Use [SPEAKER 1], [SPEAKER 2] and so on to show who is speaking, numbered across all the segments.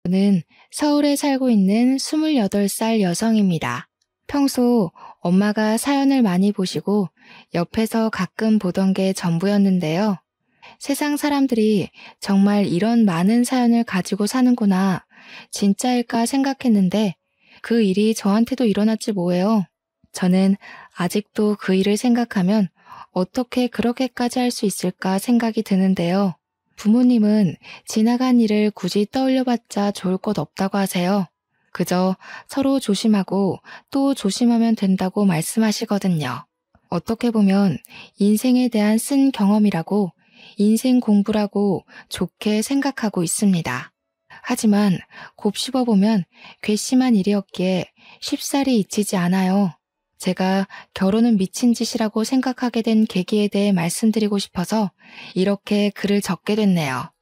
[SPEAKER 1] 저는 서울에 살고 있는 28살 여성입니다. 평소 엄마가 사연을 많이 보시고 옆에서 가끔 보던 게 전부였는데요. 세상 사람들이 정말 이런 많은 사연을 가지고 사는구나, 진짜일까 생각했는데 그 일이 저한테도 일어났지 뭐예요. 저는 아직도 그 일을 생각하면 어떻게 그렇게까지 할 수 있을까 생각이 드는데요. 부모님은 지나간 일을 굳이 떠올려봤자 좋을 것 없다고 하세요. 그저 서로 조심하고 또 조심하면 된다고 말씀하시거든요. 어떻게 보면 인생에 대한 쓴 경험이라고, 인생 공부라고 좋게 생각하고 있습니다. 하지만 곱씹어보면 괘씸한 일이었기에 쉽사리 잊히지 않아요. 제가 결혼은 미친 짓이라고 생각하게 된 계기에 대해 말씀드리고 싶어서 이렇게 글을 적게 됐네요.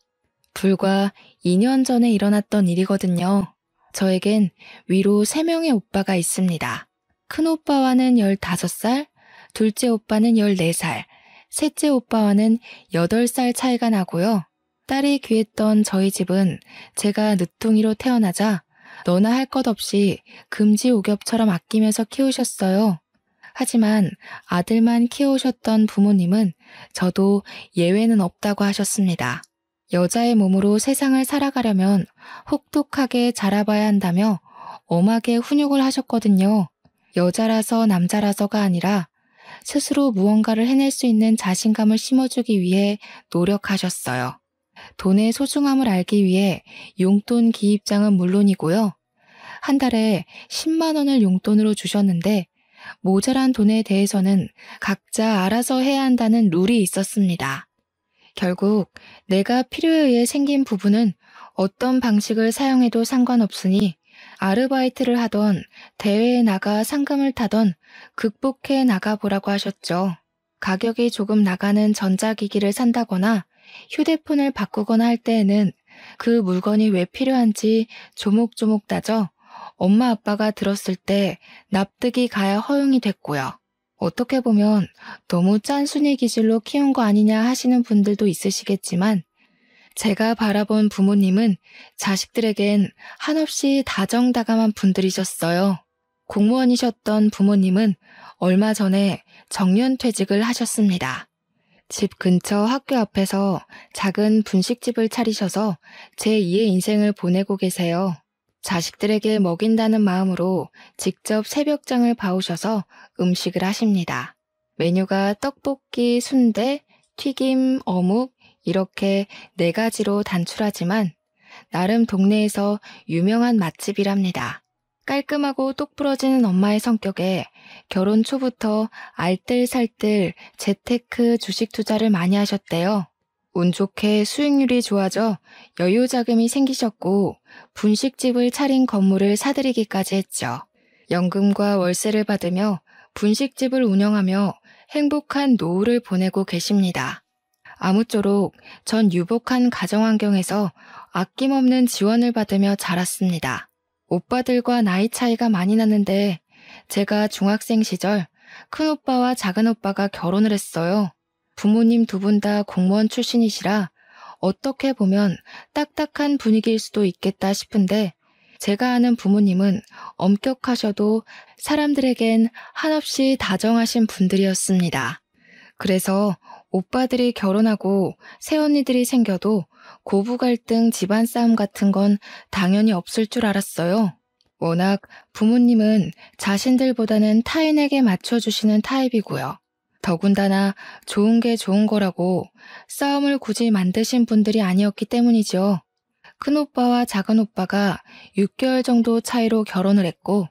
[SPEAKER 1] 불과 2년 전에 일어났던 일이거든요. 저에겐 위로 3명의 오빠가 있습니다. 큰 오빠와는 15살, 둘째 오빠는 14살, 셋째 오빠와는 8살 차이가 나고요. 딸이 귀했던 저희 집은 제가 늦둥이로 태어나자 너나 할 것 없이 금지옥엽처럼 아끼면서 키우셨어요. 하지만 아들만 키우셨던 부모님은 저도 예외는 없다고 하셨습니다. 여자의 몸으로 세상을 살아가려면 혹독하게 자라봐야 한다며 엄하게 훈육을 하셨거든요. 여자라서 남자라서가 아니라 스스로 무언가를 해낼 수 있는 자신감을 심어주기 위해 노력하셨어요. 돈의 소중함을 알기 위해 용돈 기입장은 물론이고요. 한 달에 10만 원을 용돈으로 주셨는데 모자란 돈에 대해서는 각자 알아서 해야 한다는 룰이 있었습니다. 결국 내가 필요에 의해 생긴 부분은 어떤 방식을 사용해도 상관없으니 아르바이트를 하던 대회에 나가 상금을 타던 극복해 나가보라고 하셨죠. 가격이 조금 나가는 전자기기를 산다거나 휴대폰을 바꾸거나 할 때에는 그 물건이 왜 필요한지 조목조목 따져 엄마 아빠가 들었을 때 납득이 가야 허용이 됐고요. 어떻게 보면 너무 짠순이 기질로 키운 거 아니냐 하시는 분들도 있으시겠지만 제가 바라본 부모님은 자식들에겐 한없이 다정다감한 분들이셨어요. 공무원이셨던 부모님은 얼마 전에 정년퇴직을 하셨습니다. 집 근처 학교 앞에서 작은 분식집을 차리셔서 제2의 인생을 보내고 계세요. 자식들에게 먹인다는 마음으로 직접 새벽장을 봐오셔서 음식을 하십니다. 메뉴가 떡볶이, 순대, 튀김, 어묵 이렇게 4가지로 단출하지만 나름 동네에서 유명한 맛집이랍니다. 깔끔하고 똑부러지는 엄마의 성격에 결혼 초부터 알뜰살뜰 재테크 주식 투자를 많이 하셨대요. 운 좋게 수익률이 좋아져 여유 자금이 생기셨고 분식집을 차린 건물을 사들이기까지 했죠. 연금과 월세를 받으며 분식집을 운영하며 행복한 노후를 보내고 계십니다. 아무쪼록 전 유복한 가정환경에서 아낌없는 지원을 받으며 자랐습니다. 오빠들과 나이 차이가 많이 나는데 제가 중학생 시절 큰오빠와 작은오빠가 결혼을 했어요. 부모님 두 분 다 공무원 출신이시라 어떻게 보면 딱딱한 분위기일 수도 있겠다 싶은데 제가 아는 부모님은 엄격하셔도 사람들에겐 한없이 다정하신 분들이었습니다. 그래서 오빠들이 결혼하고 새언니들이 생겨도 고부 갈등, 집안 싸움 같은 건 당연히 없을 줄 알았어요. 워낙 부모님은 자신들보다는 타인에게 맞춰주시는 타입이고요. 더군다나 좋은 게 좋은 거라고 싸움을 굳이 만드신 분들이 아니었기 때문이죠. 큰오빠와 작은오빠가 6개월 정도 차이로 결혼을 했고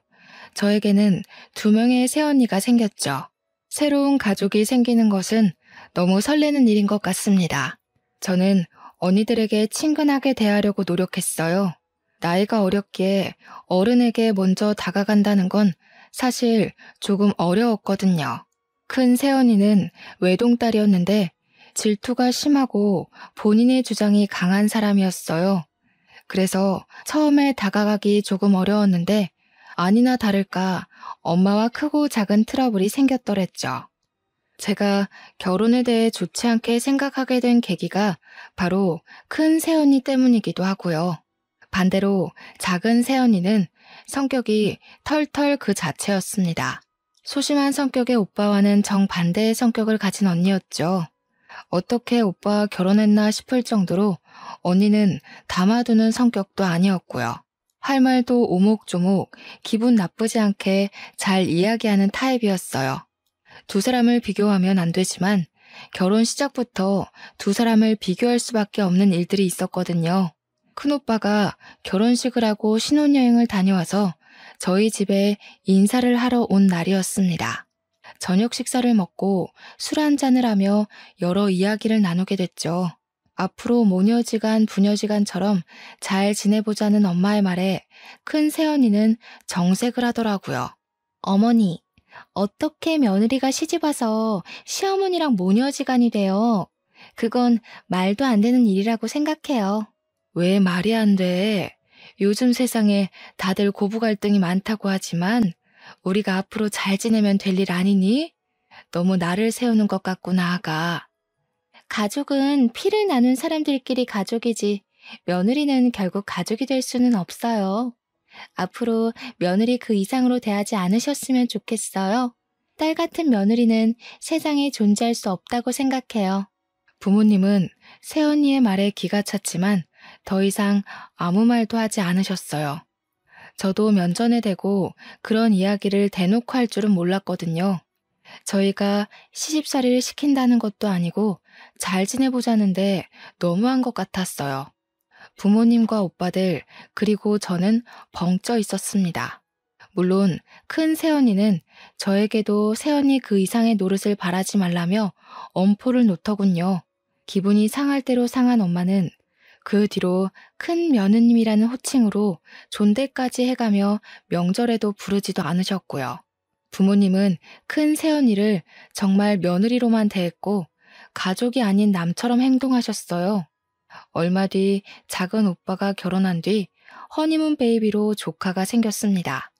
[SPEAKER 1] 저에게는 2명의 새언니가 생겼죠. 새로운 가족이 생기는 것은 너무 설레는 일인 것 같습니다. 저는 언니들에게 친근하게 대하려고 노력했어요. 나이가 어렸기에 어른에게 먼저 다가간다는 건 사실 조금 어려웠거든요. 큰 새언니는 외동딸이었는데 질투가 심하고 본인의 주장이 강한 사람이었어요. 그래서 처음에 다가가기 조금 어려웠는데 아니나 다를까 엄마와 크고 작은 트러블이 생겼더랬죠. 제가 결혼에 대해 좋지 않게 생각하게 된 계기가 바로 큰 새언니 때문이기도 하고요. 반대로 작은 새언니는 성격이 털털 그 자체였습니다. 소심한 성격의 오빠와는 정반대의 성격을 가진 언니였죠. 어떻게 오빠와 결혼했나 싶을 정도로 언니는 담아두는 성격도 아니었고요. 할 말도 오목조목 기분 나쁘지 않게 잘 이야기하는 타입이었어요. 두 사람을 비교하면 안 되지만 결혼 시작부터 두 사람을 비교할 수밖에 없는 일들이 있었거든요. 큰오빠가 결혼식을 하고 신혼여행을 다녀와서 저희 집에 인사를 하러 온 날이었습니다. 저녁 식사를 먹고 술 한잔을 하며 여러 이야기를 나누게 됐죠. 앞으로 모녀지간 부녀지간처럼 잘 지내보자는 엄마의 말에 큰 새언니는 정색을 하더라고요. 어머니, 어떻게 며느리가 시집와서 시어머니랑 모녀지간이 돼요? 그건 말도 안 되는 일이라고 생각해요. 왜 말이 안 돼? 요즘 세상에 다들 고부 갈등이 많다고 하지만 우리가 앞으로 잘 지내면 될 일 아니니? 너무 나를 세우는 것 같구나, 아가. 가족은 피를 나눈 사람들끼리 가족이지 며느리는 결국 가족이 될 수는 없어요. 앞으로 며느리 그 이상으로 대하지 않으셨으면 좋겠어요. 딸 같은 며느리는 세상에 존재할 수 없다고 생각해요. 부모님은 새언니의 말에 기가 찼지만 더 이상 아무 말도 하지 않으셨어요. 저도 면전에 대고 그런 이야기를 대놓고 할 줄은 몰랐거든요. 저희가 시집살이를 시킨다는 것도 아니고 잘 지내보자는데 너무한 것 같았어요. 부모님과 오빠들 그리고 저는 벙쪄 있었습니다. 물론 큰 새언니는 저에게도 새언니 그 이상의 노릇을 바라지 말라며 엄포를 놓더군요. 기분이 상할 대로 상한 엄마는 그 뒤로 큰 며느님이라는 호칭으로 존대까지 해가며 명절에도 부르지도 않으셨고요. 부모님은 큰 새언니를 정말 며느리로만 대했고 가족이 아닌 남처럼 행동하셨어요. 얼마 뒤 작은 오빠가 결혼한 뒤 허니문 베이비로 조카가 생겼습니다.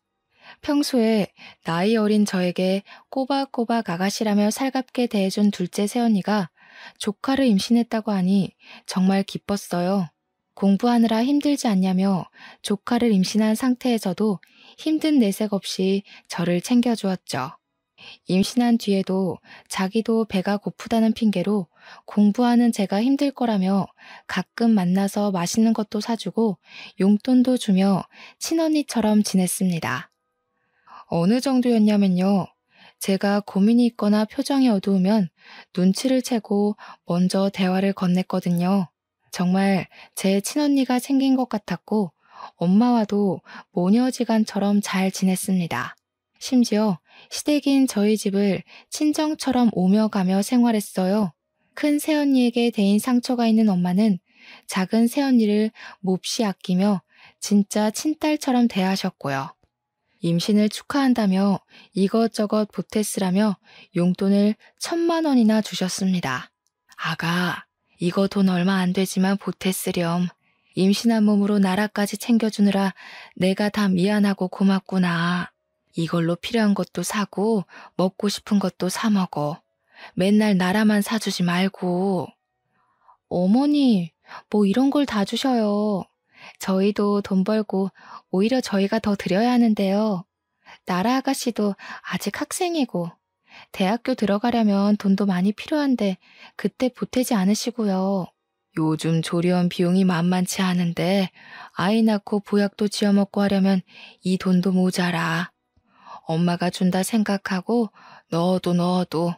[SPEAKER 1] 평소에 나이 어린 저에게 꼬박꼬박 아가씨라며 살갑게 대해준 둘째 새언니가 조카를 임신했다고 하니 정말 기뻤어요. 공부하느라 힘들지 않냐며 조카를 임신한 상태에서도 힘든 내색 없이 저를 챙겨주었죠. 임신한 뒤에도 자기도 배가 고프다는 핑계로 공부하는 제가 힘들 거라며 가끔 만나서 맛있는 것도 사주고 용돈도 주며 친언니처럼 지냈습니다. 어느 정도였냐면요. 제가 고민이 있거나 표정이 어두우면 눈치를 채고 먼저 대화를 건넸거든요. 정말 제 친언니가 생긴 것 같았고 엄마와도 모녀지간처럼 잘 지냈습니다. 심지어 시댁인 저희 집을 친정처럼 오며 가며 생활했어요. 큰 새언니에게 대인 상처가 있는 엄마는 작은 새언니를 몹시 아끼며 진짜 친딸처럼 대하셨고요. 임신을 축하한다며 이것저것 보태쓰라며 용돈을 1,000만 원이나 주셨습니다. 아가, 이거 돈 얼마 안 되지만 보태쓰렴. 임신한 몸으로 나라까지 챙겨주느라 내가 다 미안하고 고맙구나. 이걸로 필요한 것도 사고 먹고 싶은 것도 사 먹어. 맨날 나라만 사주지 말고. 어머니, 뭐 이런 걸 다 주셔요. 저희도 돈 벌고 오히려 저희가 더 드려야 하는데요. 나라 아가씨도 아직 학생이고 대학교 들어가려면 돈도 많이 필요한데 그때 보태지 않으시고요. 요즘 조리원 비용이 만만치 않은데 아이 낳고 보약도 지어먹고 하려면 이 돈도 모자라. 엄마가 준다 생각하고 넣어도.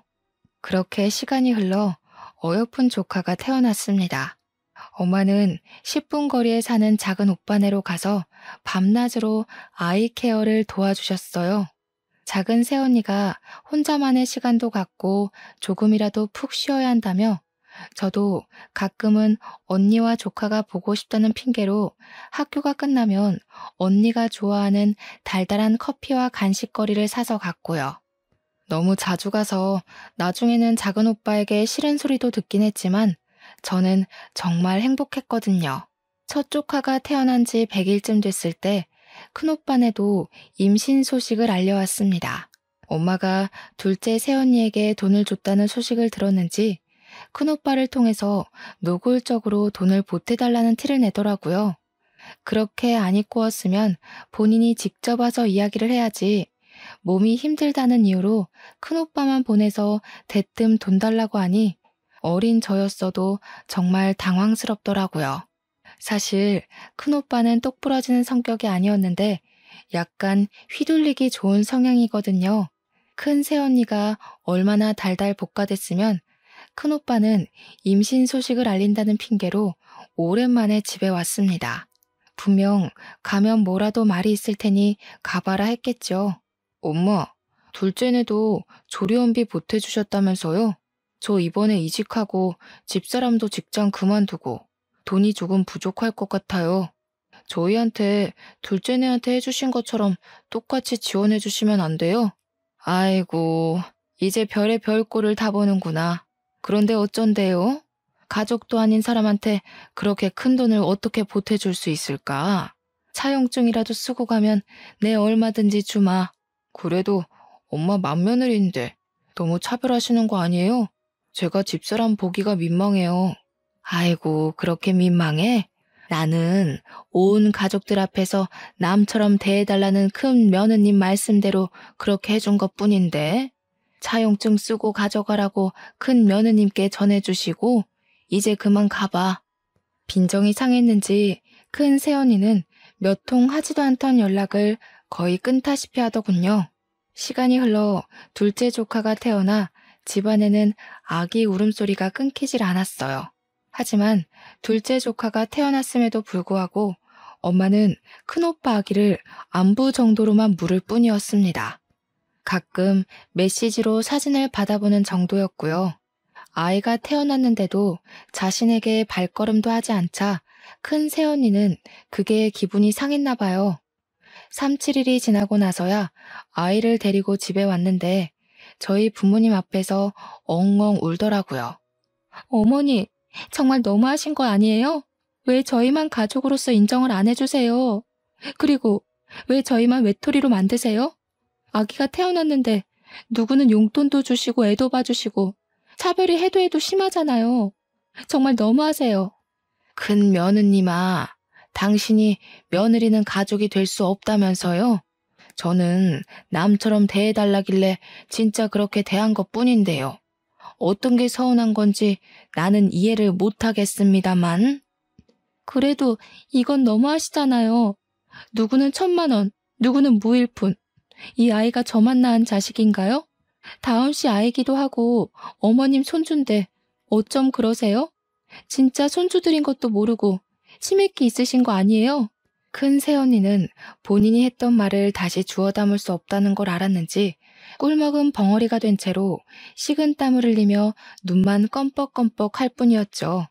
[SPEAKER 1] 그렇게 시간이 흘러 어여쁜 조카가 태어났습니다. 엄마는 10분 거리에 사는 작은 오빠네로 가서 밤낮으로 아이 케어를 도와주셨어요. 작은 새언니가 혼자만의 시간도 갖고 조금이라도 푹 쉬어야 한다며 저도 가끔은 언니와 조카가 보고 싶다는 핑계로 학교가 끝나면 언니가 좋아하는 달달한 커피와 간식거리를 사서 갔고요. 너무 자주 가서 나중에는 작은 오빠에게 싫은 소리도 듣긴 했지만 저는 정말 행복했거든요. 첫 조카가 태어난 지 100일쯤 됐을 때 큰오빠네도 임신 소식을 알려왔습니다. 엄마가 둘째 새언니에게 돈을 줬다는 소식을 들었는지 큰오빠를 통해서 노골적으로 돈을 보태달라는 티를 내더라고요. 그렇게 안 입고 왔으면 본인이 직접 와서 이야기를 해야지. 몸이 힘들다는 이유로 큰오빠만 보내서 대뜸 돈 달라고 하니 어린 저였어도 정말 당황스럽더라고요. 사실 큰오빠는 똑부러지는 성격이 아니었는데 약간 휘둘리기 좋은 성향이거든요. 큰 새언니가 얼마나 달달 볶아댔으면 큰오빠는 임신 소식을 알린다는 핑계로 오랜만에 집에 왔습니다. 분명 가면 뭐라도 말이 있을 테니 가봐라 했겠죠. 엄마, 둘째네도 조리원비 보태주셨다면서요? 저 이번에 이직하고 집사람도 직장 그만두고 돈이 조금 부족할 것 같아요. 저희한테 둘째네한테 해주신 것처럼 똑같이 지원해 주시면 안 돼요? 아이고, 이제 별의 별 꼴을 다 보는구나. 그런데 어쩐대요? 가족도 아닌 사람한테 그렇게 큰 돈을 어떻게 보태줄 수 있을까? 차용증이라도 쓰고 가면 내 얼마든지 주마. 그래도 엄마 맏며느리인데 너무 차별하시는 거 아니에요? 제가 집사람 보기가 민망해요. 아이고, 그렇게 민망해? 나는 온 가족들 앞에서 남처럼 대해달라는 큰 며느님 말씀대로 그렇게 해준 것뿐인데 차용증 쓰고 가져가라고 큰 며느님께 전해주시고 이제 그만 가봐. 빈정이 상했는지 큰 새언니는 몇 통 하지도 않던 연락을 거의 끊다시피 하더군요. 시간이 흘러 둘째 조카가 태어나 집안에는 아기 울음소리가 끊기질 않았어요. 하지만 둘째 조카가 태어났음에도 불구하고 엄마는 큰오빠 아기를 안부 정도로만 물을 뿐이었습니다. 가끔 메시지로 사진을 받아보는 정도였고요. 아이가 태어났는데도 자신에게 발걸음도 하지 않자 큰 새언니는 그게 기분이 상했나 봐요. 3, 7일이 지나고 나서야 아이를 데리고 집에 왔는데 저희 부모님 앞에서 엉엉 울더라고요. 어머니, 정말 너무하신 거 아니에요? 왜 저희만 가족으로서 인정을 안 해주세요? 그리고 왜 저희만 외톨이로 만드세요? 아기가 태어났는데 누구는 용돈도 주시고 애도 봐주시고 차별이 해도 해도 심하잖아요. 정말 너무하세요. 큰 며느님아, 당신이 며느리는 가족이 될 수 없다면서요? 저는 남처럼 대해달라길래 진짜 그렇게 대한 것뿐인데요. 어떤 게 서운한 건지 나는 이해를 못하겠습니다만. 그래도 이건 너무하시잖아요. 누구는 1,000만 원, 누구는 무일푼. 이 아이가 저만 낳은 자식인가요? 다은 씨 아이기도 하고 어머님 손주인데 어쩜 그러세요? 진짜 손주들인 것도 모르고 치맥기 있으신 거 아니에요? 큰 새언니는 본인이 했던 말을 다시 주워 담을 수 없다는 걸 알았는지 꿀먹은 벙어리가 된 채로 식은땀을 흘리며 눈만 껌뻑껌뻑 할 뿐이었죠.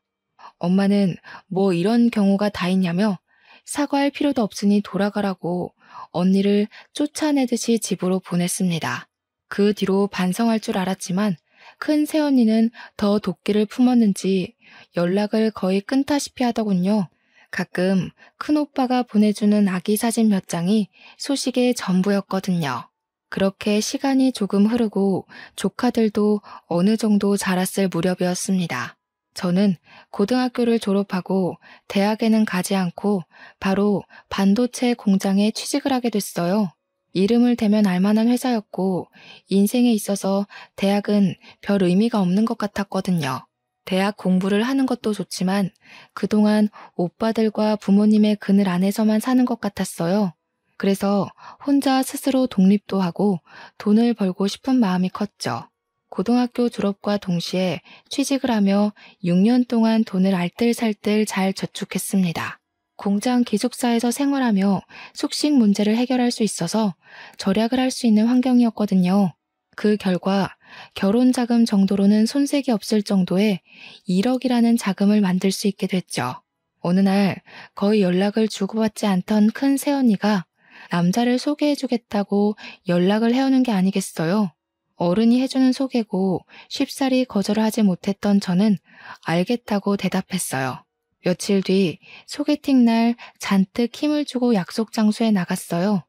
[SPEAKER 1] 엄마는 뭐 이런 경우가 다 있냐며 사과할 필요도 없으니 돌아가라고 언니를 쫓아내듯이 집으로 보냈습니다. 그 뒤로 반성할 줄 알았지만 큰 새언니는 더 도끼를 품었는지 연락을 거의 끊다시피 하더군요. 가끔 큰오빠가 보내주는 아기 사진 몇 장이 소식의 전부였거든요. 그렇게 시간이 조금 흐르고 조카들도 어느 정도 자랐을 무렵이었습니다. 저는 고등학교를 졸업하고 대학에는 가지 않고 바로 반도체 공장에 취직을 하게 됐어요. 이름을 대면 알만한 회사였고 인생에 있어서 대학은 별 의미가 없는 것 같았거든요. 대학 공부를 하는 것도 좋지만 그동안 오빠들과 부모님의 그늘 안에서만 사는 것 같았어요. 그래서 혼자 스스로 독립도 하고 돈을 벌고 싶은 마음이 컸죠. 고등학교 졸업과 동시에 취직을 하며 6년 동안 돈을 알뜰살뜰 잘 저축했습니다. 공장 기숙사에서 생활하며 숙식 문제를 해결할 수 있어서 절약을 할 수 있는 환경이었거든요. 그 결과 결혼 자금 정도로는 손색이 없을 정도의 1억이라는 자금을 만들 수 있게 됐죠. 어느 날 거의 연락을 주고받지 않던 큰 새언니가 남자를 소개해주겠다고 연락을 해오는 게 아니겠어요. 어른이 해주는 소개고 쉽사리 거절을 하지 못했던 저는 알겠다고 대답했어요. 며칠 뒤 소개팅 날 잔뜩 힘을 주고 약속 장소에 나갔어요.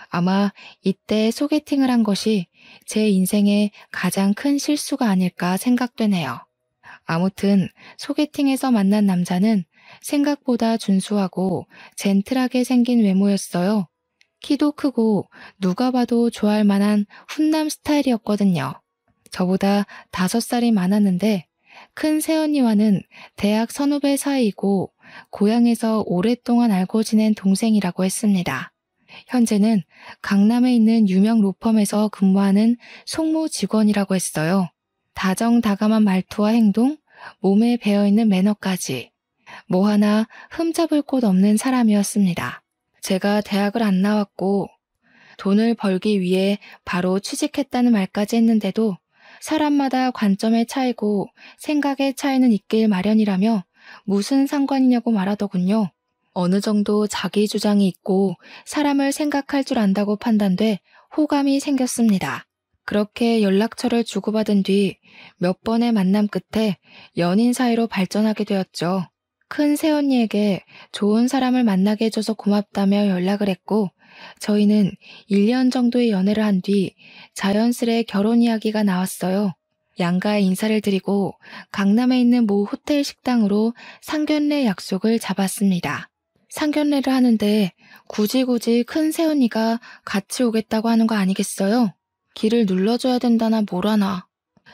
[SPEAKER 1] 아마 이때 소개팅을 한 것이 제 인생의 가장 큰 실수가 아닐까 생각되네요. 아무튼 소개팅에서 만난 남자는 생각보다 준수하고 젠틀하게 생긴 외모였어요. 키도 크고 누가 봐도 좋아할 만한 훈남 스타일이었거든요. 저보다 5살이 많았는데 큰 새언니와는 대학 선후배 사이이고 고향에서 오랫동안 알고 지낸 동생이라고 했습니다. 현재는 강남에 있는 유명 로펌에서 근무하는 송무 직원이라고 했어요. 다정다감한 말투와 행동, 몸에 배어있는 매너까지 뭐 하나 흠잡을 곳 없는 사람이었습니다. 제가 대학을 안 나왔고 돈을 벌기 위해 바로 취직했다는 말까지 했는데도 사람마다 관점의 차이고 생각의 차이는 있길 마련이라며 무슨 상관이냐고 말하더군요. 어느 정도 자기 주장이 있고 사람을 생각할 줄 안다고 판단돼 호감이 생겼습니다. 그렇게 연락처를 주고받은 뒤 몇 번의 만남 끝에 연인 사이로 발전하게 되었죠. 큰 새언니에게 좋은 사람을 만나게 해줘서 고맙다며 연락을 했고 저희는 1년 정도의 연애를 한 뒤 자연스레 결혼 이야기가 나왔어요. 양가에 인사를 드리고 강남에 있는 모 호텔 식당으로 상견례 약속을 잡았습니다. 상견례를 하는데 굳이 큰 새언니가 같이 오겠다고 하는 거 아니겠어요? 길을 눌러줘야 된다나 뭐라나.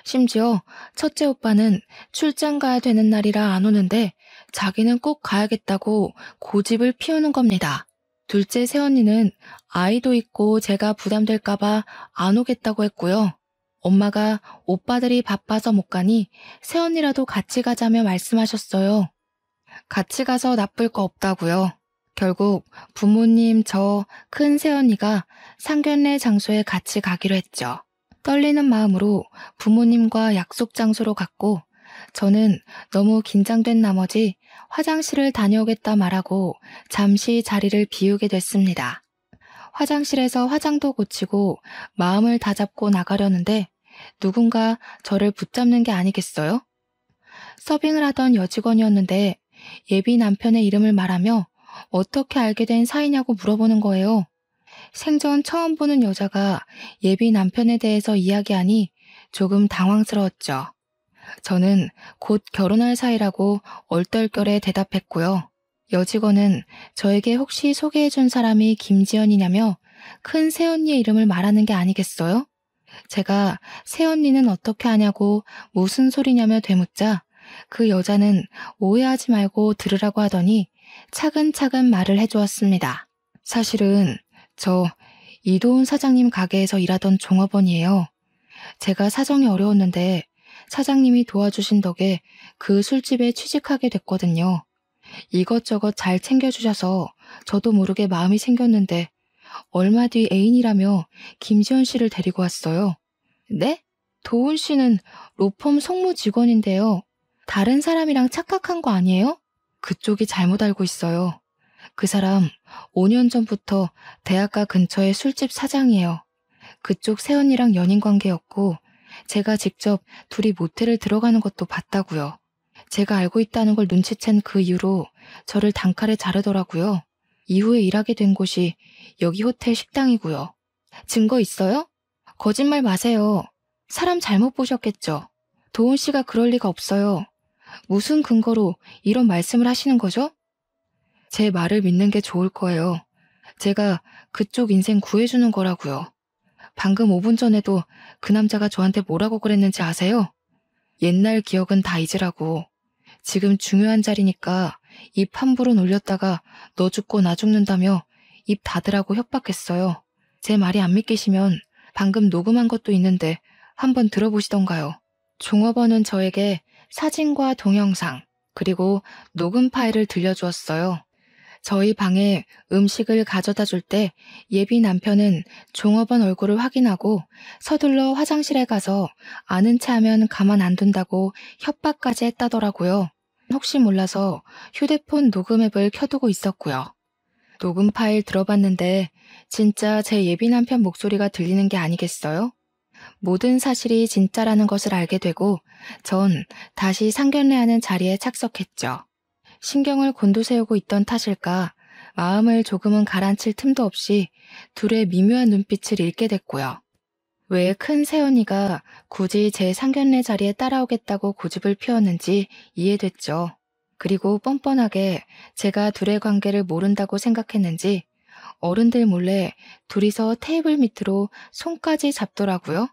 [SPEAKER 1] 심지어 첫째 오빠는 출장 가야 되는 날이라 안 오는데 자기는 꼭 가야겠다고 고집을 피우는 겁니다. 둘째 새언니는 아이도 있고 제가 부담될까봐 안 오겠다고 했고요. 엄마가 오빠들이 바빠서 못 가니 새언니라도 같이 가자며 말씀하셨어요. 같이 가서 나쁠 거 없다고요. 결국 부모님, 저, 큰 새언니가 상견례 장소에 같이 가기로 했죠. 떨리는 마음으로 부모님과 약속 장소로 갔고 저는 너무 긴장된 나머지 화장실을 다녀오겠다 말하고 잠시 자리를 비우게 됐습니다. 화장실에서 화장도 고치고 마음을 다잡고 나가려는데 누군가 저를 붙잡는 게 아니겠어요? 서빙을 하던 여직원이었는데 예비 남편의 이름을 말하며 어떻게 알게 된 사이냐고 물어보는 거예요. 생전 처음 보는 여자가 예비 남편에 대해서 이야기하니 조금 당황스러웠죠. 저는 곧 결혼할 사이라고 얼떨결에 대답했고요. 여직원은 저에게 혹시 소개해준 사람이 김지연이냐며 큰 새언니의 이름을 말하는 게 아니겠어요? 제가 새언니는 어떻게 아냐고 무슨 소리냐며 되묻자 그 여자는 오해하지 말고 들으라고 하더니 차근차근 말을 해주었습니다. 사실은 저 이도훈 사장님 가게에서 일하던 종업원이에요. 제가 사정이 어려웠는데 사장님이 도와주신 덕에 그 술집에 취직하게 됐거든요. 이것저것 잘 챙겨주셔서 저도 모르게 마음이 생겼는데 얼마 뒤 애인이라며 김지연 씨를 데리고 왔어요. 네? 도훈 씨는 로펌 송무 직원인데요. 다른 사람이랑 착각한 거 아니에요? 그쪽이 잘못 알고 있어요. 그 사람 5년 전부터 대학가 근처의 술집 사장이에요. 그쪽 새언니랑 연인 관계였고 제가 직접 둘이 모텔을 들어가는 것도 봤다고요. 제가 알고 있다는 걸 눈치챈 그 이후로 저를 단칼에 자르더라고요. 이후에 일하게 된 곳이 여기 호텔 식당이고요. 증거 있어요? 거짓말 마세요. 사람 잘못 보셨겠죠. 도훈 씨가 그럴 리가 없어요. 무슨 근거로 이런 말씀을 하시는 거죠? 제 말을 믿는 게 좋을 거예요. 제가 그쪽 인생 구해주는 거라고요. 방금 5분 전에도 그 남자가 저한테 뭐라고 그랬는지 아세요? 옛날 기억은 다 잊으라고. 지금 중요한 자리니까 입 함부로 놀렸다가 너 죽고 나 죽는다며 입 닫으라고 협박했어요. 제 말이 안 믿기시면 방금 녹음한 것도 있는데 한번 들어보시던가요. 종업원은 저에게 사진과 동영상 그리고 녹음 파일을 들려주었어요. 저희 방에 음식을 가져다 줄 때 예비 남편은 종업원 얼굴을 확인하고 서둘러 화장실에 가서 아는 체 하면 가만 안 둔다고 협박까지 했다더라고요. 혹시 몰라서 휴대폰 녹음 앱을 켜두고 있었고요. 녹음 파일 들어봤는데 진짜 제 예비 남편 목소리가 들리는 게 아니겠어요? 모든 사실이 진짜라는 것을 알게 되고 전 다시 상견례하는 자리에 착석했죠. 신경을 곤두세우고 있던 탓일까 마음을 조금은 가라앉힐 틈도 없이 둘의 미묘한 눈빛을 읽게 됐고요. 왜 큰 새언니가 굳이 제 상견례 자리에 따라오겠다고 고집을 피웠는지 이해됐죠. 그리고 뻔뻔하게 제가 둘의 관계를 모른다고 생각했는지 어른들 몰래 둘이서 테이블 밑으로 손까지 잡더라고요.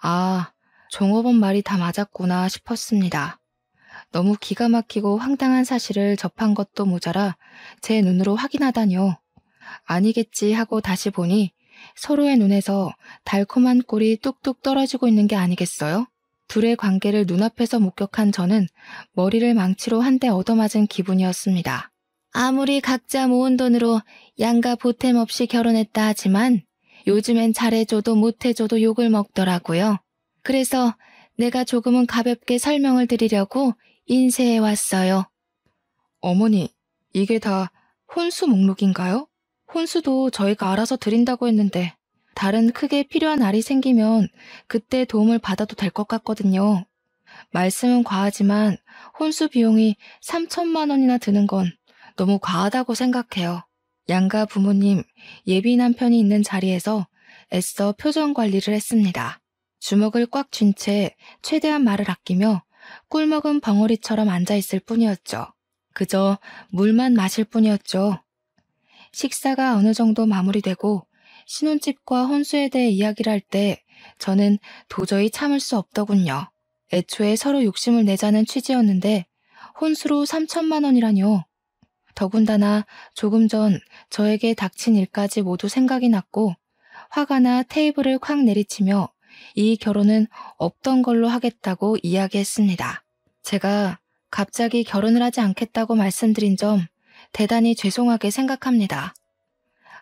[SPEAKER 1] 아, 종업원 말이 다 맞았구나 싶었습니다. 너무 기가 막히고 황당한 사실을 접한 것도 모자라 제 눈으로 확인하다뇨. 아니겠지 하고 다시 보니 서로의 눈에서 달콤한 꿀이 뚝뚝 떨어지고 있는 게 아니겠어요? 둘의 관계를 눈앞에서 목격한 저는 머리를 망치로 한 대 얻어맞은 기분이었습니다. 아무리 각자 모은 돈으로 양가 보탬 없이 결혼했다 하지만 요즘엔 잘해줘도 못해줘도 욕을 먹더라고요. 그래서 내가 조금은 가볍게 설명을 드리려고 인쇄해 왔어요. 어머니, 이게 다 혼수 목록인가요? 혼수도 저희가 알아서 드린다고 했는데 다른 크게 필요한 알이 생기면 그때 도움을 받아도 될 것 같거든요. 말씀은 과하지만 혼수 비용이 3천만 원이나 드는 건 너무 과하다고 생각해요. 양가 부모님, 예비 남편이 있는 자리에서 애써 표정 관리를 했습니다. 주먹을 꽉 쥔 채 최대한 말을 아끼며 꿀 먹은 벙어리처럼 앉아있을 뿐이었죠. 그저 물만 마실 뿐이었죠. 식사가 어느 정도 마무리되고 신혼집과 혼수에 대해 이야기를 할 때 저는 도저히 참을 수 없더군요. 애초에 서로 욕심을 내자는 취지였는데 혼수로 3천만 원이라뇨. 더군다나 조금 전 저에게 닥친 일까지 모두 생각이 났고 화가 나 테이블을 콱 내리치며 이 결혼은 없던 걸로 하겠다고 이야기했습니다. 제가 갑자기 결혼을 하지 않겠다고 말씀드린 점 대단히 죄송하게 생각합니다.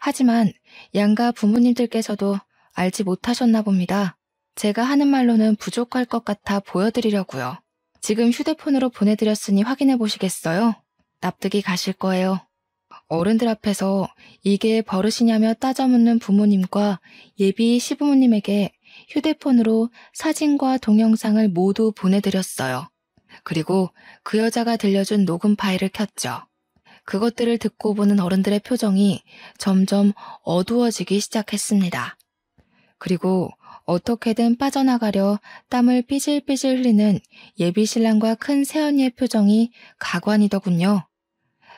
[SPEAKER 1] 하지만 양가 부모님들께서도 알지 못하셨나 봅니다. 제가 하는 말로는 부족할 것 같아 보여드리려고요. 지금 휴대폰으로 보내드렸으니 확인해 보시겠어요? 납득이 가실 거예요. 어른들 앞에서 이게 버릇이냐며 따져 묻는 부모님과 예비 시부모님에게 휴대폰으로 사진과 동영상을 모두 보내드렸어요. 그리고 그 여자가 들려준 녹음 파일을 켰죠. 그것들을 듣고 보는 어른들의 표정이 점점 어두워지기 시작했습니다. 그리고 어떻게든 빠져나가려 땀을 삐질삐질 흘리는 예비 신랑과 큰 새언니의 표정이 가관이더군요.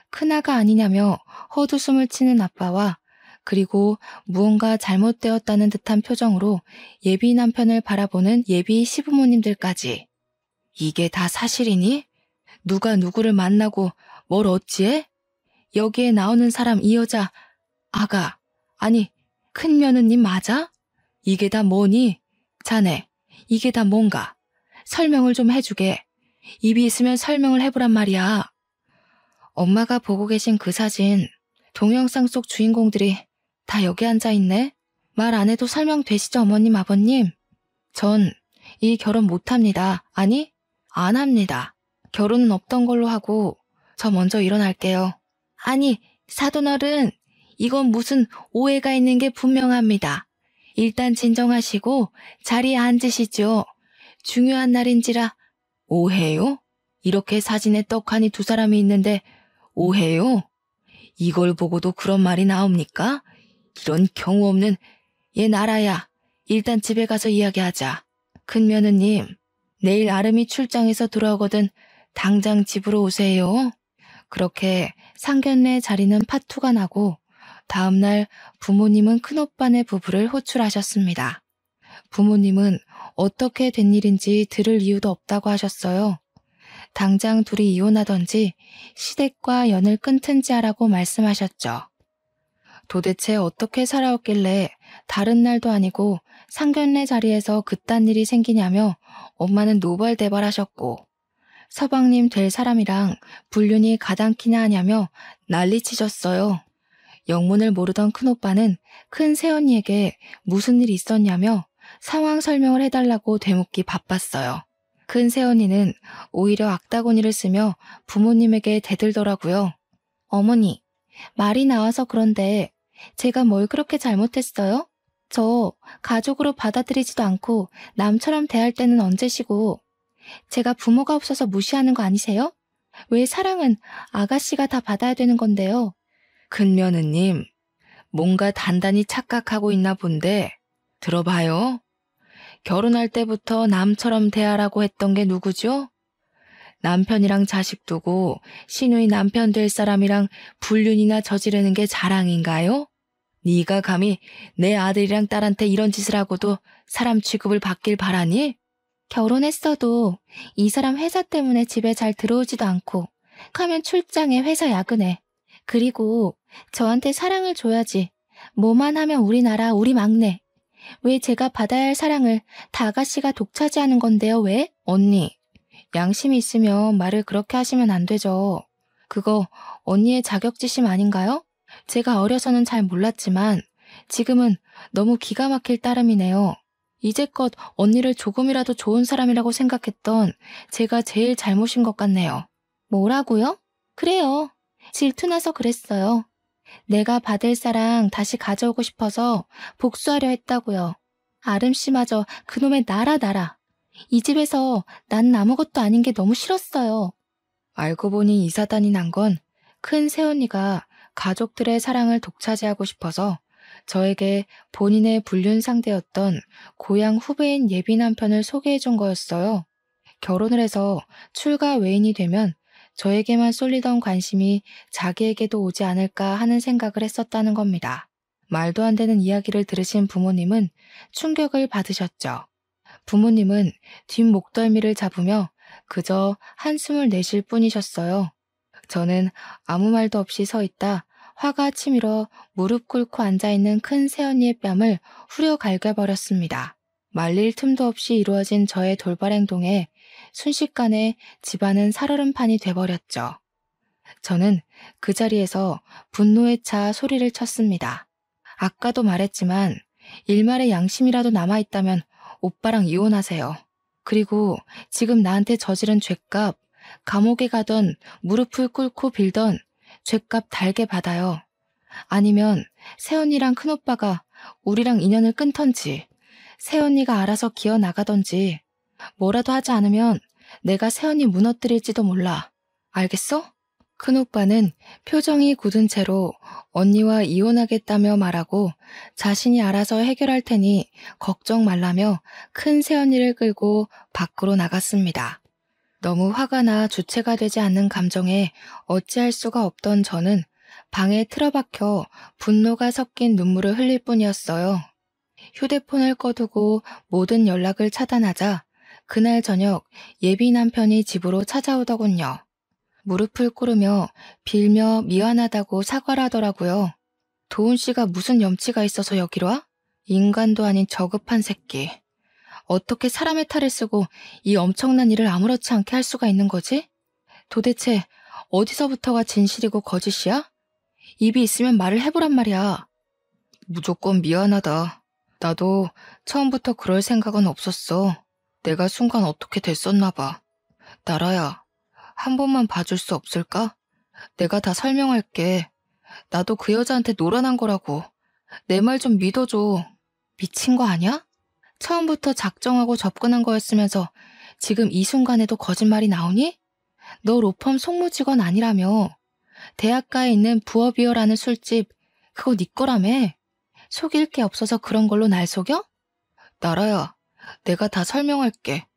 [SPEAKER 1] 큰아가 아니냐며 헛웃음을 치는 아빠와 그리고 무언가 잘못되었다는 듯한 표정으로 예비 남편을 바라보는 예비 시부모님들까지. 이게 다 사실이니? 누가 누구를 만나고 뭘 어찌해? 여기에 나오는 사람 이 여자, 아가, 아니 큰 며느님 맞아? 이게 다 뭐니? 자네, 이게 다 뭔가? 설명을 좀 해주게. 입이 있으면 설명을 해보란 말이야. 엄마가 보고 계신 그 사진, 동영상 속 주인공들이 다 여기 앉아있네? 말 안 해도 설명되시죠, 어머님, 아버님? 전 이 결혼 못합니다. 아니, 안 합니다. 결혼은 없던 걸로 하고 저 먼저 일어날게요. 아니, 사돈어른, 이건 무슨 오해가 있는 게 분명합니다. 일단 진정하시고 자리에 앉으시죠. 중요한 날인지라. 오해요? 이렇게 사진에 떡하니 두 사람이 있는데 오해요? 이걸 보고도 그런 말이 나옵니까? 이런 경우 없는 얘 나라야. 일단 집에 가서 이야기하자. 큰 며느님, 내일 아름이 출장에서 돌아오거든 당장 집으로 오세요. 그렇게 상견례 자리는 파투가 나고 다음날 부모님은 큰오빠네 부부를 호출하셨습니다. 부모님은 어떻게 된 일인지 들을 이유도 없다고 하셨어요. 당장 둘이 이혼하던지 시댁과 연을 끊든지 하라고 말씀하셨죠. 도대체 어떻게 살아왔길래 다른 날도 아니고 상견례 자리에서 그딴 일이 생기냐며 엄마는 노발대발하셨고 서방님 될 사람이랑 불륜이 가당키나 하냐며 난리치셨어요. 영문을 모르던 큰오빠는 큰 새언니에게 무슨 일이 있었냐며 상황 설명을 해달라고 되묻기 바빴어요. 큰 새언니는 오히려 악다구니를 쓰며 부모님에게 대들더라고요. 어머니, 말이 나와서 그런데 제가 뭘 그렇게 잘못했어요? 저 가족으로 받아들이지도 않고 남처럼 대할 때는 언제시고 제가 부모가 없어서 무시하는 거 아니세요? 왜 사랑은 아가씨가 다 받아야 되는 건데요? 큰 며느님, 뭔가 단단히 착각하고 있나 본데 들어봐요. 결혼할 때부터 남처럼 대하라고 했던 게 누구죠? 남편이랑 자식 두고 시누이 남편 될 사람이랑 불륜이나 저지르는 게 자랑인가요? 네가 감히 내 아들이랑 딸한테 이런 짓을 하고도 사람 취급을 받길 바라니? 결혼했어도 이 사람 회사 때문에 집에 잘 들어오지도 않고 가면 출장에 회사 야근해. 그리고 저한테 사랑을 줘야지. 뭐만 하면 우리나라 우리 막내. 왜 제가 받아야 할 사랑을 다 아가씨가 독차지하는 건데요, 왜? 언니, 양심이 있으면 말을 그렇게 하시면 안 되죠. 그거 언니의 자격지심 아닌가요? 제가 어려서는 잘 몰랐지만 지금은 너무 기가 막힐 따름이네요. 이제껏 언니를 조금이라도 좋은 사람이라고 생각했던 제가 제일 잘못인 것 같네요. 뭐라고요? 그래요. 질투나서 그랬어요. 내가 받을 사랑 다시 가져오고 싶어서 복수하려 했다고요. 아름씨마저 그놈의 나라. 이 집에서 난 아무것도 아닌 게 너무 싫었어요. 알고 보니 이 사단이 난 건 큰 새언니가 가족들의 사랑을 독차지하고 싶어서 저에게 본인의 불륜 상대였던 고향 후배인 예비 남편을 소개해 준 거였어요. 결혼을 해서 출가 외인이 되면 저에게만 쏠리던 관심이 자기에게도 오지 않을까 하는 생각을 했었다는 겁니다. 말도 안 되는 이야기를 들으신 부모님은 충격을 받으셨죠. 부모님은 뒷목덜미를 잡으며 그저 한숨을 내쉴 뿐이셨어요. 저는 아무 말도 없이 서 있다 화가 치밀어 무릎 꿇고 앉아있는 큰 새언니의 뺨을 후려 갈겨버렸습니다. 말릴 틈도 없이 이루어진 저의 돌발 행동에 순식간에 집안은 살얼음판이 돼버렸죠. 저는 그 자리에서 분노에 차 소리를 쳤습니다. 아까도 말했지만 일말의 양심이라도 남아있다면 오빠랑 이혼하세요. 그리고 지금 나한테 저지른 죄값, 감옥에 가던 무릎을 꿇고 빌던 죄값 달게 받아요. 아니면 새언니랑 큰오빠가 우리랑 인연을 끊던지 새언니가 알아서 기어나가던지 뭐라도 하지 않으면 내가 새언니 무너뜨릴지도 몰라. 알겠어? 큰오빠는 표정이 굳은 채로 언니와 이혼하겠다며 말하고 자신이 알아서 해결할 테니 걱정 말라며 큰 새언니를 끌고 밖으로 나갔습니다. 너무 화가 나 주체가 되지 않는 감정에 어찌할 수가 없던 저는 방에 틀어박혀 분노가 섞인 눈물을 흘릴 뿐이었어요. 휴대폰을 꺼두고 모든 연락을 차단하자 그날 저녁 예비 남편이 집으로 찾아오더군요. 무릎을 꿇으며 빌며 미안하다고 사과를 하더라고요. 도훈 씨가 무슨 염치가 있어서 여기로 와? 인간도 아닌 저급한 새끼. 어떻게 사람의 탈을 쓰고 이 엄청난 일을 아무렇지 않게 할 수가 있는 거지? 도대체 어디서부터가 진실이고 거짓이야? 입이 있으면 말을 해보란 말이야. 무조건 미안하다. 나도 처음부터 그럴 생각은 없었어. 내가 순간 어떻게 됐었나 봐. 나라야, 한 번만 봐줄 수 없을까? 내가 다 설명할게. 나도 그 여자한테 노란한 거라고. 내 말 좀 믿어줘. 미친 거 아니야? 처음부터 작정하고 접근한 거였으면서 지금 이 순간에도 거짓말이 나오니? 너 로펌 송무직원 아니라며. 대학가에 있는 부어비어라는 술집, 그거 네 거라며. 속일 게 없어서 그런 걸로 날 속여? 나라야, 내가 다 설명할게.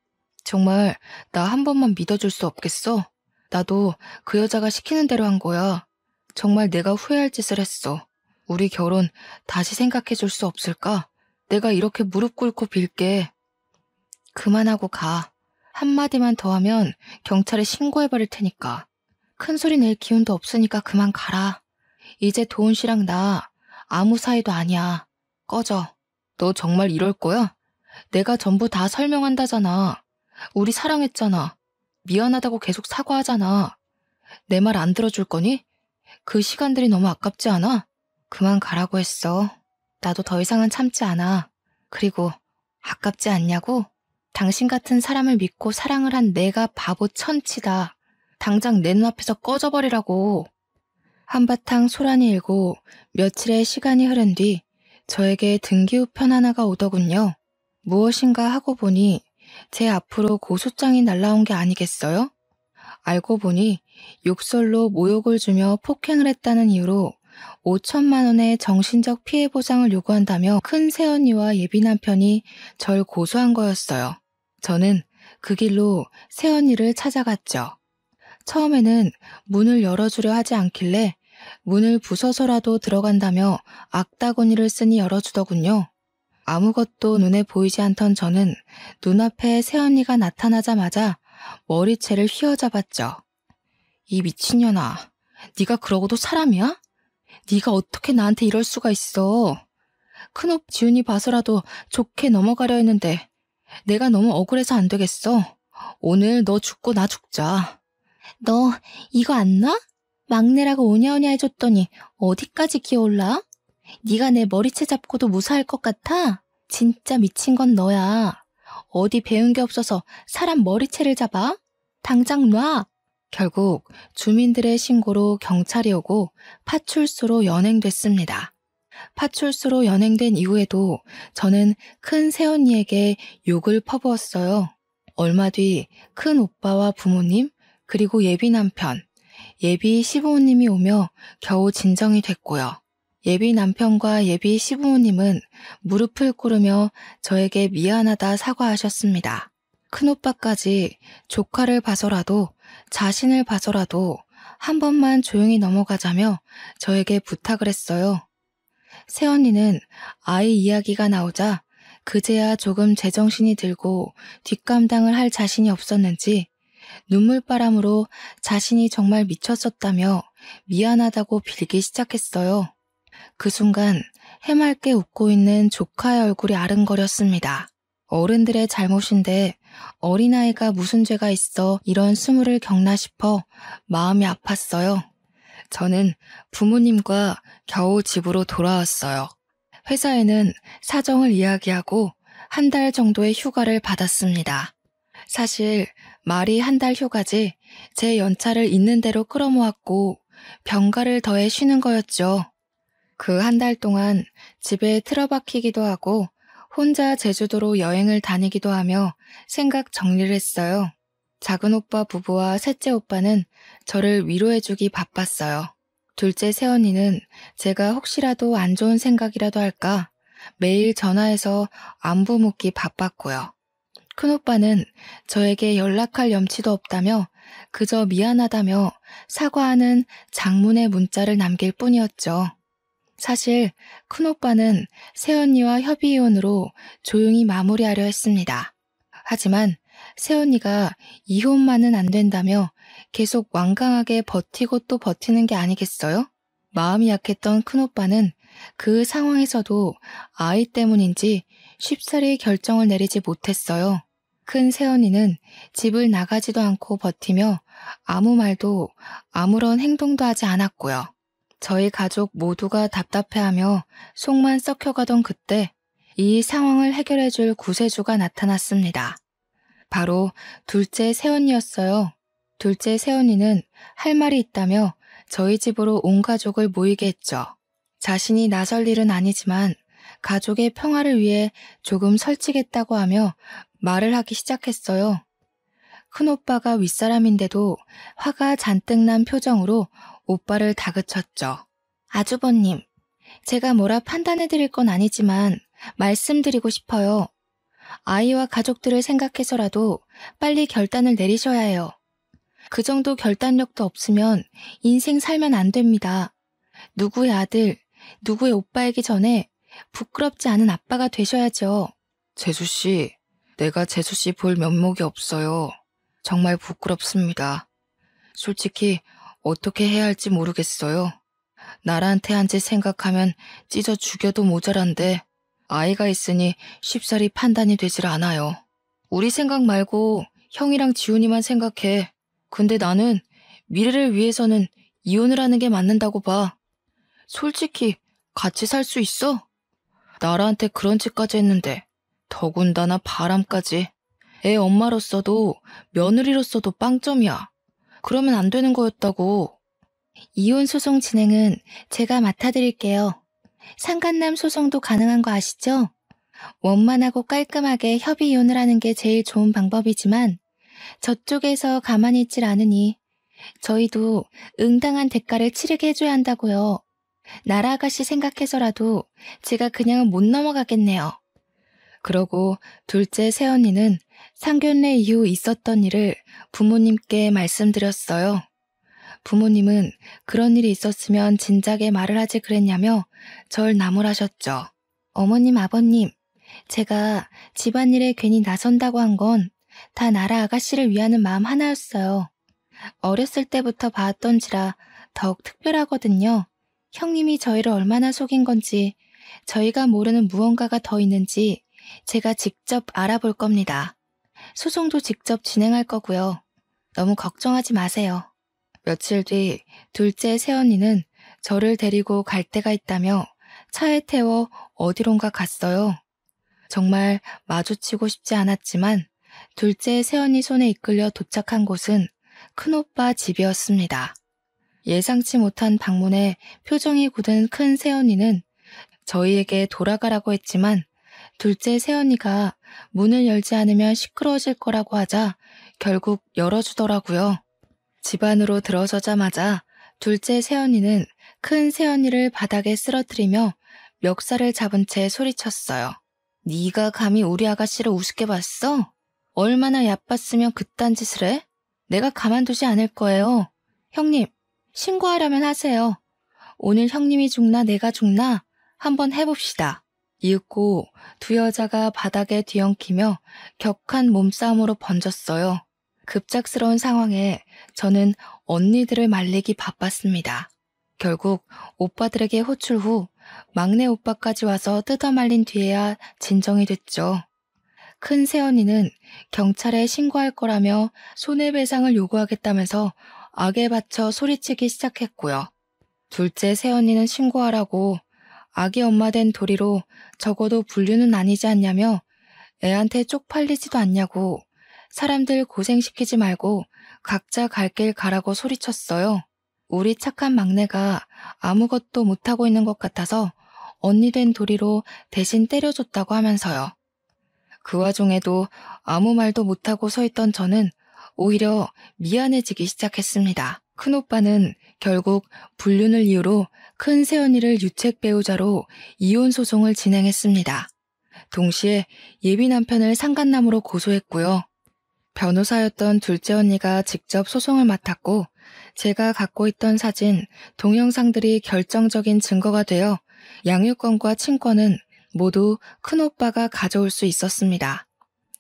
[SPEAKER 1] 정말 나 한 번만 믿어줄 수 없겠어? 나도 그 여자가 시키는 대로 한 거야. 정말 내가 후회할 짓을 했어. 우리 결혼 다시 생각해 줄 수 없을까? 내가 이렇게 무릎 꿇고 빌게. 그만하고 가. 한마디만 더 하면 경찰에 신고해버릴 테니까. 큰 소리 낼 기운도 없으니까 그만 가라. 이제 도훈 씨랑 나 아무 사이도 아니야. 꺼져. 너 정말 이럴 거야? 내가 전부 다 설명한다잖아. 우리 사랑했잖아. 미안하다고 계속 사과하잖아. 내 말 안 들어줄 거니? 그 시간들이 너무 아깝지 않아? 그만 가라고 했어. 나도 더 이상은 참지 않아. 그리고 아깝지 않냐고? 당신 같은 사람을 믿고 사랑을 한 내가 바보 천치다. 당장 내 눈앞에서 꺼져버리라고. 한바탕 소란이 일고 며칠의 시간이 흐른 뒤 저에게 등기우편 하나가 오더군요. 무엇인가 하고 보니 제 앞으로 고소장이 날라온 게 아니겠어요? 알고 보니 욕설로 모욕을 주며 폭행을 했다는 이유로 5천만 원의 정신적 피해 보상을 요구한다며 큰 새언니와 예비 남편이 절 고소한 거였어요. 저는 그 길로 새언니를 찾아갔죠. 처음에는 문을 열어주려 하지 않길래 문을 부숴서라도 들어간다며 악다구니를 쓰니 열어주더군요. 아무것도 눈에 보이지 않던 저는 눈앞에 새언니가 나타나자마자 머리채를 휘어잡았죠. 이 미친년아, 네가 그러고도 사람이야? 네가 어떻게 나한테 이럴 수가 있어. 큰오빠 지훈이 봐서라도 좋게 넘어가려 했는데 내가 너무 억울해서 안 되겠어. 오늘 너 죽고 나 죽자. 너 이거 안 놔? 막내라고 오냐오냐 해줬더니 어디까지 기어올라? 네가 내 머리채 잡고도 무사할 것 같아? 진짜 미친 건 너야. 어디 배운 게 없어서 사람 머리채를 잡아? 당장 놔! 결국 주민들의 신고로 경찰이 오고 파출소로 연행됐습니다. 파출소로 연행된 이후에도 저는 큰 새언니에게 욕을 퍼부었어요. 얼마 뒤 큰 오빠와 부모님, 그리고 예비 남편, 예비 시부모님이 오며 겨우 진정이 됐고요. 예비 남편과 예비 시부모님은 무릎을 꿇으며 저에게 미안하다 사과하셨습니다. 큰오빠까지 조카를 봐서라도 자신을 봐서라도 한 번만 조용히 넘어가자며 저에게 부탁을 했어요. 새언니는 아이 이야기가 나오자 그제야 조금 제정신이 들고 뒷감당을 할 자신이 없었는지 눈물바람으로 자신이 정말 미쳤었다며 미안하다고 빌기 시작했어요. 그 순간 해맑게 웃고 있는 조카의 얼굴이 아른거렸습니다. 어른들의 잘못인데 어린아이가 무슨 죄가 있어 이런 수모를 겪나 싶어 마음이 아팠어요. 저는 부모님과 겨우 집으로 돌아왔어요. 회사에는 사정을 이야기하고 한 달 정도의 휴가를 받았습니다. 사실 말이 한 달 휴가지 제 연차를 있는 대로 끌어모았고 병가를 더해 쉬는 거였죠. 그 한 달 동안 집에 틀어박히기도 하고 혼자 제주도로 여행을 다니기도 하며 생각 정리를 했어요. 작은 오빠 부부와 셋째 오빠는 저를 위로해주기 바빴어요. 둘째 새언니는 제가 혹시라도 안 좋은 생각이라도 할까 매일 전화해서 안부 묻기 바빴고요. 큰오빠는 저에게 연락할 염치도 없다며 그저 미안하다며 사과하는 장문의 문자를 남길 뿐이었죠. 사실 큰오빠는 새언니와 협의이혼으로 조용히 마무리하려 했습니다. 하지만 새언니가 이혼만은 안 된다며 계속 완강하게 버티고 또 버티는 게 아니겠어요? 마음이 약했던 큰오빠는 그 상황에서도 아이 때문인지 쉽사리 결정을 내리지 못했어요. 큰 새언니는 집을 나가지도 않고 버티며 아무 말도 아무런 행동도 하지 않았고요. 저희 가족 모두가 답답해하며 속만 썩혀가던 그때 이 상황을 해결해줄 구세주가 나타났습니다. 바로 둘째 새언니였어요. 둘째 새언니는 할 말이 있다며 저희 집으로 온 가족을 모이게 했죠. 자신이 나설 일은 아니지만 가족의 평화를 위해 조금 설치겠다고 하며 말을 하기 시작했어요. 큰오빠가 윗사람인데도 화가 잔뜩 난 표정으로 오빠를 다그쳤죠. 아주버님, 제가 뭐라 판단해드릴 건 아니지만 말씀드리고 싶어요. 아이와 가족들을 생각해서라도 빨리 결단을 내리셔야 해요. 그 정도 결단력도 없으면 인생 살면 안 됩니다. 누구의 아들, 누구의 오빠이기 전에 부끄럽지 않은 아빠가 되셔야죠. 재수씨, 내가 재수씨 볼 면목이 없어요. 정말 부끄럽습니다. 솔직히 어떻게 해야 할지 모르겠어요. 나한테 한 짓 생각하면 찢어 죽여도 모자란데 아이가 있으니 쉽사리 판단이 되질 않아요. 우리 생각 말고 형이랑 지훈이만 생각해. 근데 나는 미래를 위해서는 이혼을 하는 게 맞는다고 봐. 솔직히 같이 살 수 있어? 나라한테 그런 짓까지 했는데 더군다나 바람까지. 애 엄마로서도 며느리로서도 빵점이야. 그러면 안 되는 거였다고. 이혼 소송 진행은 제가 맡아드릴게요. 상간남 소송도 가능한 거 아시죠? 원만하고 깔끔하게 협의 이혼을 하는 게 제일 좋은 방법이지만 저쪽에서 가만히 있질 않으니 저희도 응당한 대가를 치르게 해줘야 한다고요. 나라 아가씨 생각해서라도 제가 그냥은 못 넘어가겠네요. 그러고 둘째 새언니는 상견례 이후 있었던 일을 부모님께 말씀드렸어요. 부모님은 그런 일이 있었으면 진작에 말을 하지 그랬냐며 절 나무라셨죠. 어머님, 아버님, 제가 집안일에 괜히 나선다고 한 건 다 나라 아가씨를 위하는 마음 하나였어요. 어렸을 때부터 봐왔던지라 더욱 특별하거든요. 형님이 저희를 얼마나 속인 건지, 저희가 모르는 무언가가 더 있는지 제가 직접 알아볼 겁니다. 소송도 직접 진행할 거고요. 너무 걱정하지 마세요. 며칠 뒤 둘째 새언니는 저를 데리고 갈 데가 있다며 차에 태워 어디론가 갔어요. 정말 마주치고 싶지 않았지만 둘째 새언니 손에 이끌려 도착한 곳은 큰오빠 집이었습니다. 예상치 못한 방문에 표정이 굳은 큰 새언니는 저희에게 돌아가라고 했지만 둘째 새언니가 문을 열지 않으면 시끄러워질 거라고 하자 결국 열어주더라고요. 집 안으로 들어서자마자 둘째 새언니는 큰 새언니를 바닥에 쓰러뜨리며 멱살을 잡은 채 소리쳤어요. 네가 감히 우리 아가씨를 우습게 봤어? 얼마나 얕봤으면 그딴 짓을 해? 내가 가만두지 않을 거예요. 형님, 신고하려면 하세요. 오늘 형님이 죽나 내가 죽나 한번 해봅시다. 이윽고 두 여자가 바닥에 뒤엉키며 격한 몸싸움으로 번졌어요. 급작스러운 상황에 저는 언니들을 말리기 바빴습니다. 결국 오빠들에게 호출 후 막내 오빠까지 와서 뜯어말린 뒤에야 진정이 됐죠. 큰 새언니는 경찰에 신고할 거라며 손해배상을 요구하겠다면서 악에 받쳐 소리치기 시작했고요. 둘째 새언니는 신고하라고 아기 엄마 된 도리로 적어도 불륜은 아니지 않냐며 애한테 쪽팔리지도 않냐고 사람들 고생시키지 말고 각자 갈 길 가라고 소리쳤어요. 우리 착한 막내가 아무것도 못하고 있는 것 같아서 언니 된 도리로 대신 때려줬다고 하면서요. 그 와중에도 아무 말도 못하고 서 있던 저는 오히려 미안해지기 시작했습니다. 큰오빠는 결국 불륜을 이유로 큰 새언니를 유책 배우자로 이혼 소송을 진행했습니다. 동시에 예비 남편을 상간남으로 고소했고요. 변호사였던 둘째 언니가 직접 소송을 맡았고 제가 갖고 있던 사진, 동영상들이 결정적인 증거가 되어 양육권과 친권은 모두 큰오빠가 가져올 수 있었습니다.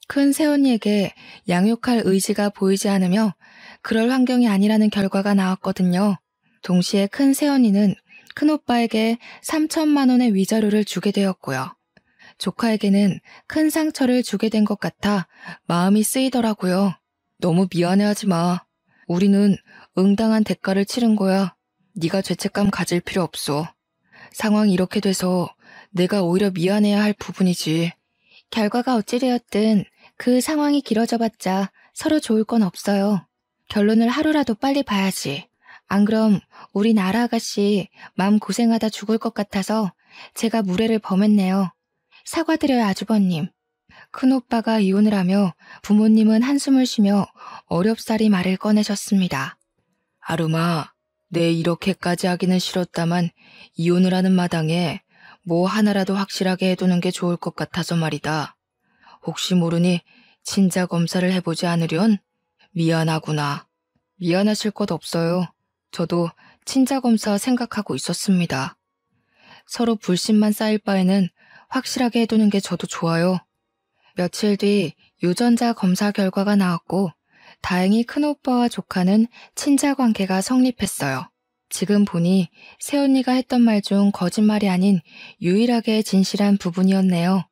[SPEAKER 1] 큰 새언니에게 양육할 의지가 보이지 않으며 그럴 환경이 아니라는 결과가 나왔거든요. 동시에 큰 새언니는 큰오빠에게 3천만 원의 위자료를 주게 되었고요. 조카에게는 큰 상처를 주게 된 것 같아 마음이 쓰이더라고요. 너무 미안해하지 마. 우리는 응당한 대가를 치른 거야. 네가 죄책감 가질 필요 없어. 상황이 이렇게 돼서 내가 오히려 미안해야 할 부분이지. 결과가 어찌되었든 그 상황이 길어져봤자 서로 좋을 건 없어요. 결론을 하루라도 빨리 봐야지. 안 그럼 우리 나라 아가씨 마음 고생하다 죽을 것 같아서 제가 무례를 범했네요. 사과드려요, 아주버님. 큰오빠가 이혼을 하며 부모님은 한숨을 쉬며 어렵사리 말을 꺼내셨습니다. 아름아, 내 이렇게까지 하기는 싫었다만 이혼을 하는 마당에 뭐 하나라도 확실하게 해두는 게 좋을 것 같아서 말이다. 혹시 모르니 친자 검사를 해보지 않으련? 미안하구나. 미안하실 것 없어요. 저도 친자 검사 생각하고 있었습니다. 서로 불신만 쌓일 바에는 확실하게 해두는 게 저도 좋아요. 며칠 뒤 유전자 검사 결과가 나왔고 다행히 큰오빠와 조카는 친자 관계가 성립했어요. 지금 보니 새언니가 했던 말 중 거짓말이 아닌 유일하게 진실한 부분이었네요.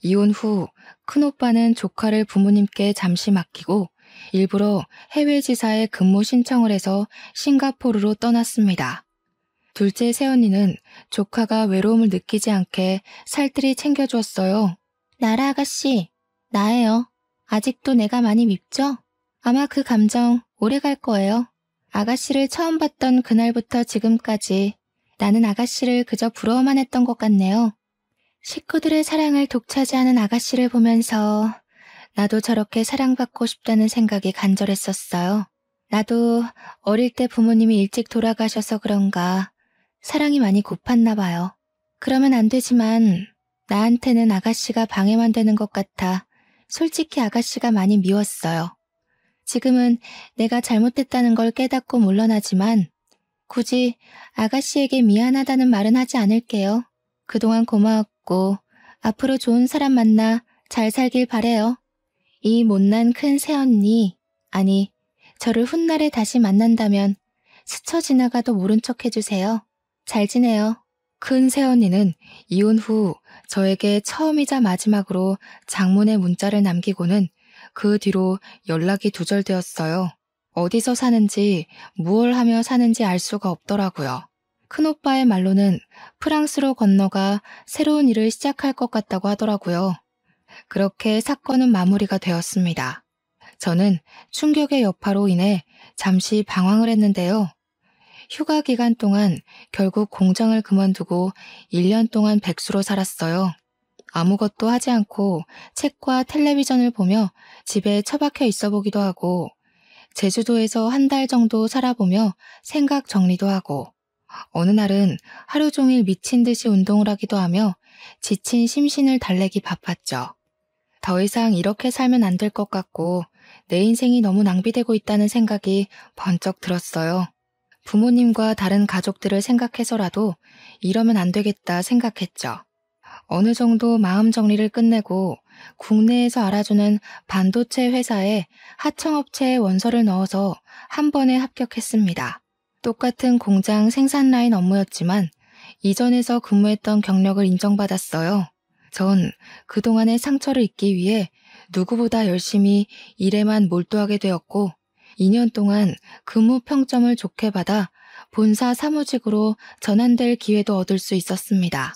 [SPEAKER 1] 이혼 후 큰오빠는 조카를 부모님께 잠시 맡기고 일부러 해외 지사에 근무 신청을 해서 싱가포르로 떠났습니다. 둘째 새언니는 조카가 외로움을 느끼지 않게 살뜰히 챙겨주었어요. 나라 아가씨, 나예요. 아직도 내가 많이 밉죠? 아마 그 감정 오래 갈 거예요. 아가씨를 처음 봤던 그날부터 지금까지 나는 아가씨를 그저 부러워만 했던 것 같네요. 식구들의 사랑을 독차지하는 아가씨를 보면서 나도 저렇게 사랑받고 싶다는 생각이 간절했었어요. 나도 어릴 때 부모님이 일찍 돌아가셔서 그런가 사랑이 많이 고팠나 봐요. 그러면 안 되지만 나한테는 아가씨가 방해만 되는 것 같아 솔직히 아가씨가 많이 미웠어요. 지금은 내가 잘못했다는 걸 깨닫고 물러나지만 굳이 아가씨에게 미안하다는 말은 하지 않을게요. 그동안 고마웠고 앞으로 좋은 사람 만나 잘 살길 바래요. 이 못난 큰 새언니, 아니 저를 훗날에 다시 만난다면 스쳐 지나가도 모른 척 해주세요. 잘 지내요. 큰 새언니는 이혼 후 저에게 처음이자 마지막으로 장문의 문자를 남기고는 그 뒤로 연락이 두절되었어요. 어디서 사는지 무얼 하며 사는지 알 수가 없더라고요. 큰오빠의 말로는 프랑스로 건너가 새로운 일을 시작할 것 같다고 하더라고요. 그렇게 사건은 마무리가 되었습니다. 저는 충격의 여파로 인해 잠시 방황을 했는데요. 휴가 기간 동안 결국 공장을 그만두고 1년 동안 백수로 살았어요. 아무것도 하지 않고 책과 텔레비전을 보며 집에 처박혀 있어 보기도 하고 제주도에서 한 달 정도 살아보며 생각 정리도 하고 어느 날은 하루 종일 미친 듯이 운동을 하기도 하며 지친 심신을 달래기 바빴죠. 더 이상 이렇게 살면 안 될 것 같고 내 인생이 너무 낭비되고 있다는 생각이 번쩍 들었어요. 부모님과 다른 가족들을 생각해서라도 이러면 안 되겠다 생각했죠. 어느 정도 마음 정리를 끝내고 국내에서 알아주는 반도체 회사에 하청업체에 원서를 넣어서 한 번에 합격했습니다. 똑같은 공장 생산 라인 업무였지만 이전에서 근무했던 경력을 인정받았어요. 전 그동안의 상처를 잊기 위해 누구보다 열심히 일에만 몰두하게 되었고 2년 동안 근무 평점을 좋게 받아 본사 사무직으로 전환될 기회도 얻을 수 있었습니다.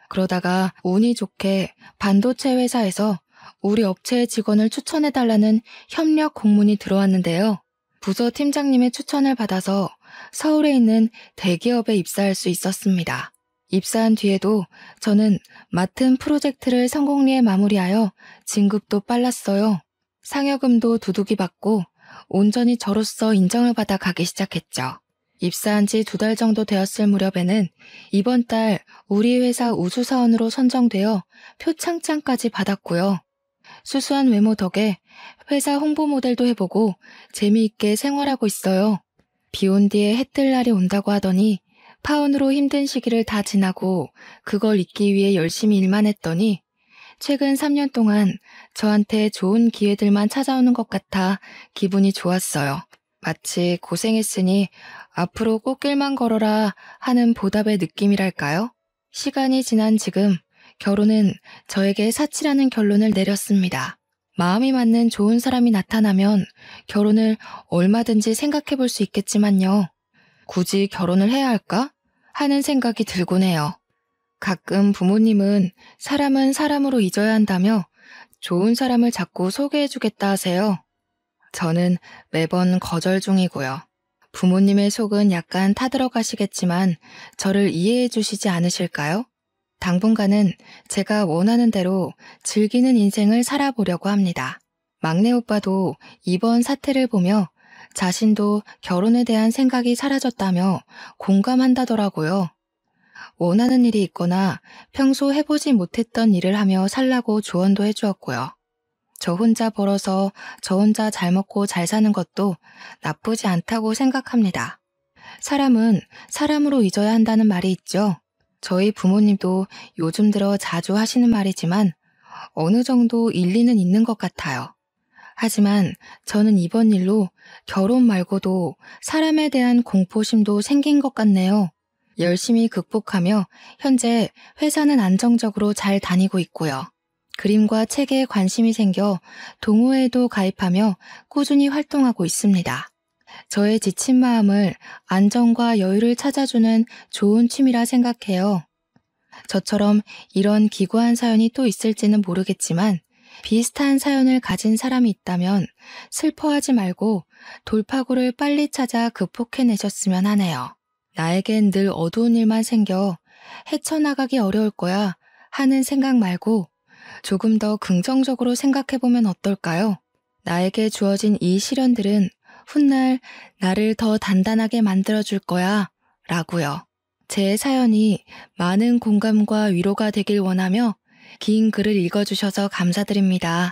[SPEAKER 1] 그러다가 운이 좋게 반도체 회사에서 우리 업체의 직원을 추천해달라는 협력 공문이 들어왔는데요. 부서 팀장님의 추천을 받아서 서울에 있는 대기업에 입사할 수 있었습니다. 입사한 뒤에도 저는 맡은 프로젝트를 성공리에 마무리하여 진급도 빨랐어요. 상여금도 두둑이 받고 온전히 저로서 인정을 받아 가기 시작했죠. 입사한 지 2달 정도 되었을 무렵에는 이번 달 우리 회사 우수사원으로 선정되어 표창장까지 받았고요. 수수한 외모 덕에 회사 홍보 모델도 해보고 재미있게 생활하고 있어요. 비 온 뒤에 해 뜰 날이 온다고 하더니 파혼으로 힘든 시기를 다 지나고 그걸 잊기 위해 열심히 일만 했더니 최근 3년 동안 저한테 좋은 기회들만 찾아오는 것 같아 기분이 좋았어요. 마치 고생했으니 앞으로 꽃길만 걸어라 하는 보답의 느낌이랄까요? 시간이 지난 지금 결혼은 저에게 사치라는 결론을 내렸습니다. 마음이 맞는 좋은 사람이 나타나면 결혼을 얼마든지 생각해 볼 수 있겠지만요. 굳이 결혼을 해야 할까? 하는 생각이 들곤 해요. 가끔 부모님은 사람은 사람으로 잊어야 한다며 좋은 사람을 자꾸 소개해주겠다 하세요. 저는 매번 거절 중이고요. 부모님의 속은 약간 타들어가시겠지만 저를 이해해 주시지 않으실까요? 당분간은 제가 원하는 대로 즐기는 인생을 살아보려고 합니다. 막내 오빠도 이번 사태를 보며 자신도 결혼에 대한 생각이 사라졌다며 공감한다더라고요. 원하는 일이 있거나 평소 해보지 못했던 일을 하며 살라고 조언도 해주었고요. 저 혼자 벌어서 저 혼자 잘 먹고 잘 사는 것도 나쁘지 않다고 생각합니다. 사람은 사람으로 잊어야 한다는 말이 있죠. 저희 부모님도 요즘 들어 자주 하시는 말이지만 어느 정도 일리는 있는 것 같아요. 하지만 저는 이번 일로 결혼 말고도 사람에 대한 공포심도 생긴 것 같네요. 열심히 극복하며 현재 회사는 안정적으로 잘 다니고 있고요. 그림과 책에 관심이 생겨 동호회에도 가입하며 꾸준히 활동하고 있습니다. 저의 지친 마음을 안정과 여유를 찾아주는 좋은 취미라 생각해요. 저처럼 이런 기구한 사연이 또 있을지는 모르겠지만 비슷한 사연을 가진 사람이 있다면 슬퍼하지 말고 돌파구를 빨리 찾아 극복해내셨으면 하네요. 나에겐 늘 어두운 일만 생겨 헤쳐나가기 어려울 거야 하는 생각 말고 조금 더 긍정적으로 생각해보면 어떨까요? 나에게 주어진 이 시련들은 훗날 나를 더 단단하게 만들어줄 거야 라고요. 제 사연이 많은 공감과 위로가 되길 원하며 긴 글을 읽어주셔서 감사드립니다.